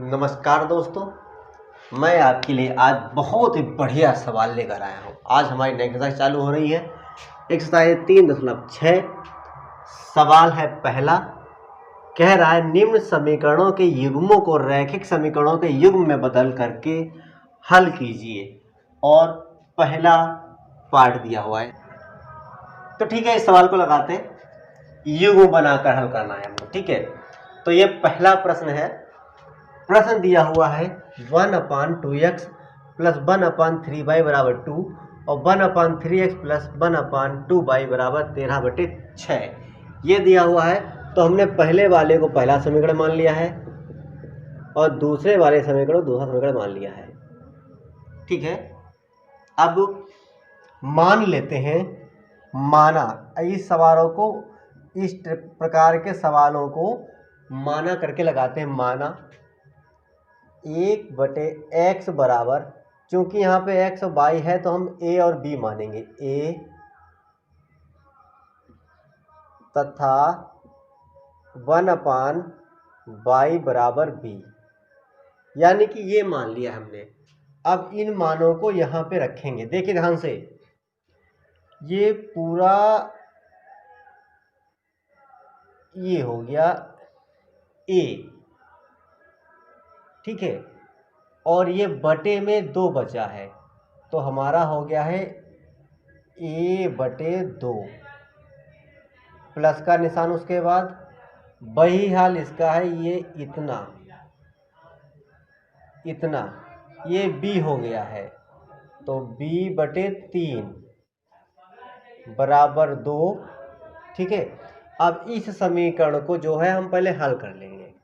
नमस्कार दोस्तों, मैं आपके लिए आज बहुत ही बढ़िया सवाल लेकर आया हूँ। आज हमारी नई एक्सरसाइज चालू हो रही है। एक्सरसाइज 3.6 सवाल है पहला। कह रहा है निम्न समीकरणों के युग्मों को रैखिक समीकरणों के युग्म में बदल करके हल कीजिए, और पहला पार्ट दिया हुआ है। तो ठीक है, इस सवाल को लगाते हैं। युग्म बनाकर हल करना है हमको, ठीक है। तो ये पहला प्रश्न है। प्रश्न दिया हुआ है 1/2x प्लस 1/3y बराबर 2 और 1/3x प्लस 1/2y बराबर 13/6 ये दिया हुआ है। तो हमने पहले वाले को पहला समीकरण मान लिया है और दूसरे वाले समीकरण को दूसरा समीकरण मान लिया है, ठीक है। अब मान लेते हैं, माना, इस सवालों को, इस प्रकार के सवालों को माना करके लगाते हैं। माना 1/x बराबर, चूंकि यहाँ पे x और y है तो हम a और b मानेंगे। a तथा 1/y बराबर b, यानी कि ये मान लिया हमने। अब इन मानों को यहाँ पे रखेंगे। देखिए ध्यान से, ये पूरा ये हो गया a, ठीक है, और ये बटे में 2 बचा है, तो हमारा हो गया है a/2 प्लस का निशान। उसके बाद वही हाल इसका है, ये इतना ये b हो गया है, तो b/3 बराबर 2, ठीक है। अब इस समीकरण को जो है हम पहले हल कर लेंगे।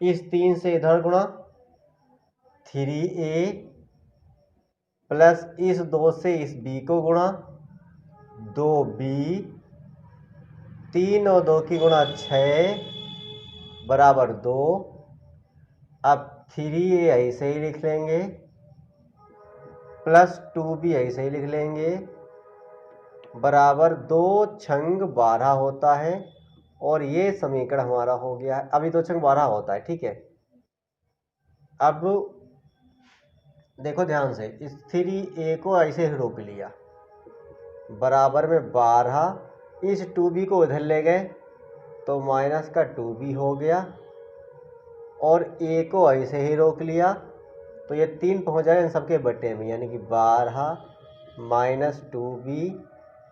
इस 3 से इधर गुणा, 3a प्लस इस 2 से इस b को गुणा, 2b, 3 और 2 की गुणा 6 बराबर 2। अब 3a ऐसे ही लिख लेंगे, प्लस 2b ऐसे ही लिख लेंगे, बराबर 2 छंग 12 होता है। और ये समीकरण हमारा हो गया है। अभी 2 छंग 12 होता है, ठीक है। अब देखो ध्यान से, इस 3a को ऐसे ही रोक लिया, बराबर में 12, इस 2b को इधर ले गए तो माइनस का 2b हो गया, और a को ऐसे ही रोक लिया तो ये 3 पहुंच जाएगा इन सबके बटे में, यानी कि 12 माइनस 2b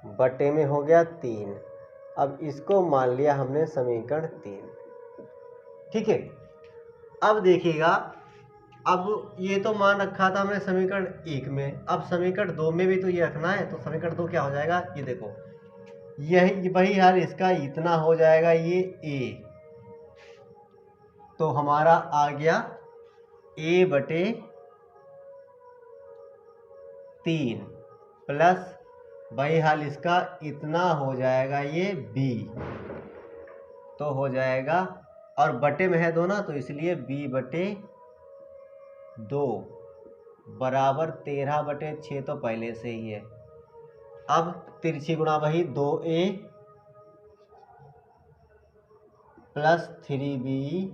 बटे में हो गया 3। अब इसको मान लिया हमने समीकरण 3, ठीक है। अब देखिएगा, अब ये तो मान रखा था हमने समीकरण 1 में, अब समीकरण 2 में भी तो ये रखना है। तो समीकरण 2 क्या हो जाएगा, ये देखो, यही वही हाल इसका, इतना हो जाएगा ये a, तो हमारा आ गया a/3 प्लस वही हाल इसका, इतना हो जाएगा ये b, तो हो जाएगा, और बटे में है 2 ना, तो इसलिए b/2 बराबर 13/6 तो पहले से ही है। अब तिरछी गुणा वही, 2a प्लस 3b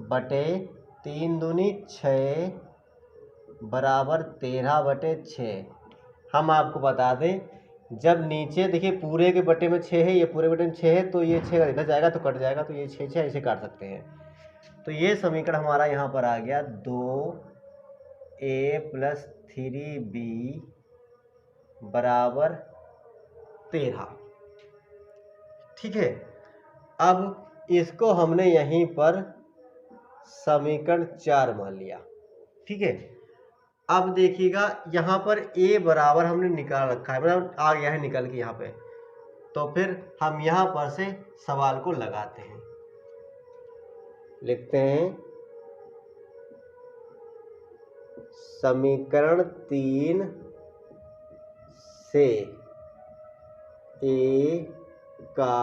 बटे 3 दूनी 6 बराबर 13/6। हम आपको बता दें, जब नीचे देखिए पूरे के बटे में 6 है, ये पूरे बटे में 6 है, तो ये 6 इधर जाएगा तो कट जाएगा, तो ये 6 ऐसे काट सकते हैं। तो ये समीकरण हमारा यहाँ पर आ गया 2a प्लस 3b बराबर 13, ठीक है। अब इसको हमने यहीं पर समीकरण 4 मान लिया, ठीक है। अब देखिएगा, यहाँ पर a बराबर हमने निकाल रखा है, मतलब आ गया है निकल के यहाँ पे। तो फिर हम यहाँ पर से सवाल को लगाते हैं, लिखते हैं समीकरण 3 से a का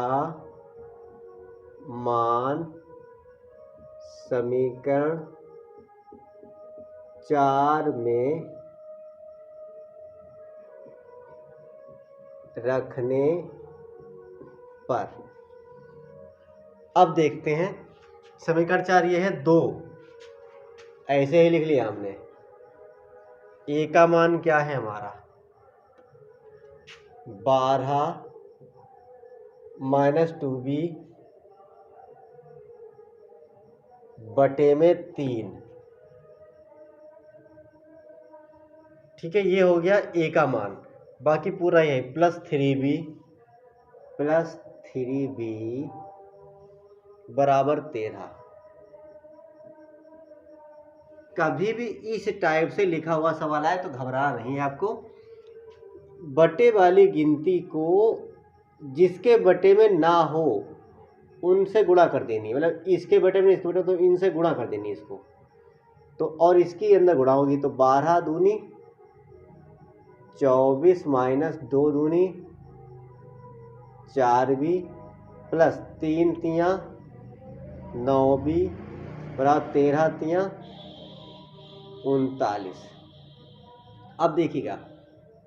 मान समीकरण 4 में रखने पर। अब देखते हैं समीकरण 4 ये है 2, ऐसे ही लिख लिया हमने। ए का मान क्या है हमारा 12 - 2b बटे में 3। ठीक है, ये हो गया ए का मान। बाकी पूरा ये +3b बराबर 13। कभी भी इस टाइप से लिखा हुआ सवाल आए तो घबराना नहीं है आपको। बटे वाली गिनती को जिसके बटे में ना हो उनसे गुणा कर देनी, मतलब इसके बटे में इसके बटे तो इनसे गुणा कर देनी इसको, तो और इसकी अंदर गुणा होगी तो 12 दूनी 24 - 2 दूनी 4b प्लस 3 तियाँ 9b बराबर 13 तियाँ 39। अब देखिएगा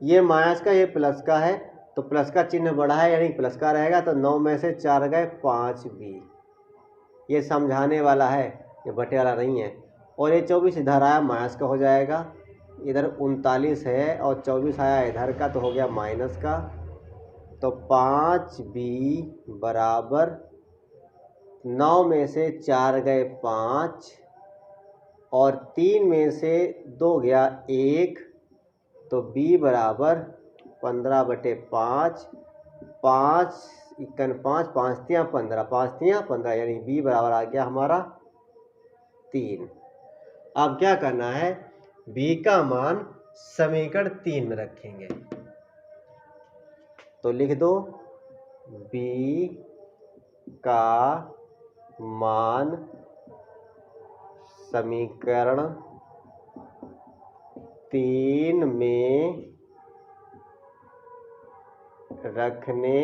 ये माइनस का ये प्लस का है तो प्लस का चिन्ह बड़ा है यानी प्लस का रहेगा, तो 9 में से 4 गए 5b। ये समझाने वाला है, ये बटे वाला नहीं है। और ये 24 इधर आया माइनस का हो जाएगा, इधर 39 है और 24 आया इधर का तो हो गया माइनस का। तो 5b बराबर 9 में से 4 गए 5 और 3 में से 2 गया 1, तो b बराबर 15/5। 5 × 5 5 तियाँ 15, 5 तियाँ 15 यानी b बराबर आ गया हमारा 3। अब क्या करना है, b का मान समीकरण 3 में रखेंगे। तो लिख दो b का मान समीकरण 3 में रखने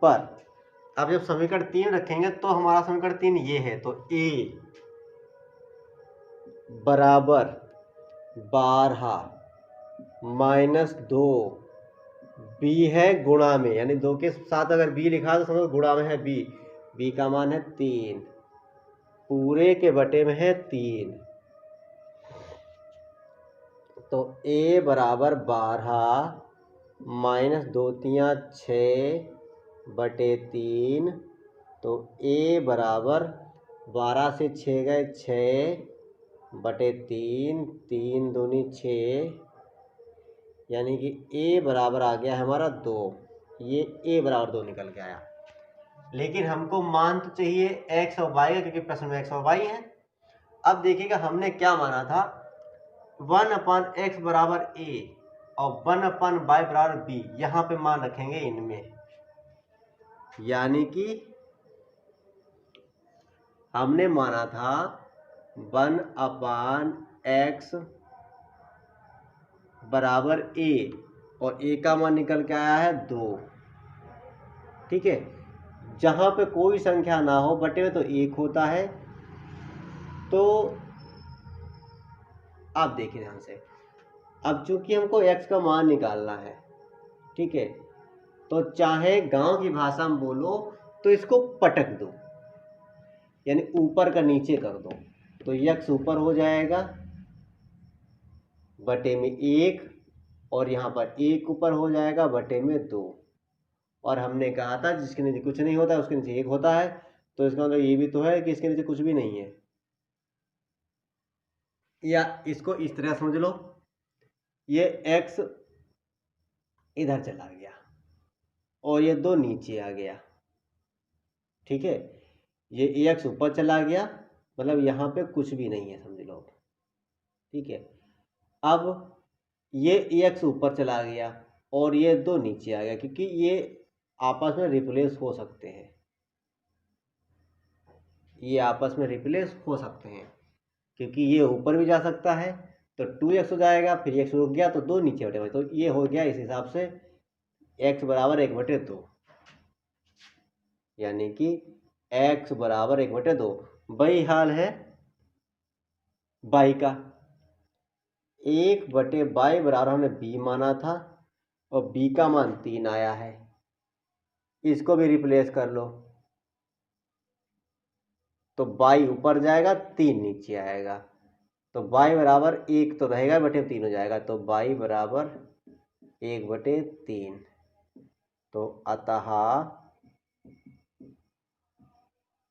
पर। अब जब समीकरण 3 रखेंगे तो हमारा समीकरण 3 ये है, तो a बराबर 12 - 2 b है गुणा में, यानी 2 के साथ अगर b लिखा तो समझो गुणा में है b का मान है 3, पूरे के बटे में है 3। तो a बराबर 12 - 2 तियाँ 6 बटे 3, तो a बराबर 12 से 6 गए 6 बटे 3, 3 दूनी 6 यानी कि a बराबर आ गया हमारा 2। ये a बराबर 2 निकल के आया। लेकिन हमको मान तो चाहिए x और y का, क्योंकि प्रश्न में x और y है। अब देखिएगा हमने क्या माना था, 1/x बराबर a और 1/y बराबर b, यहाँ पे मान रखेंगे इनमें। यानी कि हमने माना था 1/x बराबर a और a का मान निकल के आया है 2। ठीक है, जहाँ पे कोई संख्या ना हो बटे में तो 1 होता है। तो आप देखिए ध्यान से, अब चूंकि हमको x का मान निकालना है, ठीक है, तो चाहे गांव की भाषा में बोलो तो इसको पटक दो, यानी ऊपर का नीचे कर दो, तो x ऊपर हो जाएगा बटे में 1 और यहाँ पर 1 ऊपर हो जाएगा बटे में 2। और हमने कहा था जिसके नीचे कुछ नहीं होता है उसके नीचे 1 होता है, तो इसका मतलब ये भी तो है कि इसके नीचे कुछ भी नहीं है। या इसको इस तरह समझ लो, ये x इधर चला गया और ये 2 नीचे आ गया। ठीक है, ये x ऊपर चला गया, मतलब यहाँ पे कुछ भी नहीं है समझ लो। ठीक है, अब ये x ऊपर चला गया और ये 2 नीचे आ गया, क्योंकि ये आपस में रिप्लेस हो सकते हैं, ये आपस में रिप्लेस हो सकते हैं, क्योंकि ये ऊपर भी जा सकता है तो 2x हो जाएगा, फिर x रुक गया तो 2 नीचे बटे, तो ये हो गया इस हिसाब से x बराबर 1/2, यानी कि x बराबर 1/2। वही हाल है y का, 1/y बराबर हमने b माना था और b का मान 3 आया है, इसको भी रिप्लेस कर लो। तो y ऊपर जाएगा 3 नीचे आएगा, तो y बराबर 1 तो रहेगा बटे 3 हो जाएगा, तो y बराबर 1/3। तो अतः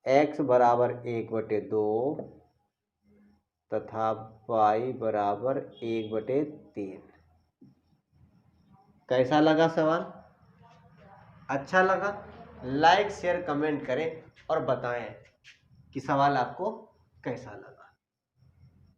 x बराबर 1/2 तथा y बराबर 1/3। कैसा लगा सवाल? अच्छा लगा? लाइक शेयर कमेंट करें और बताएं कि सवाल आपको कैसा लगा।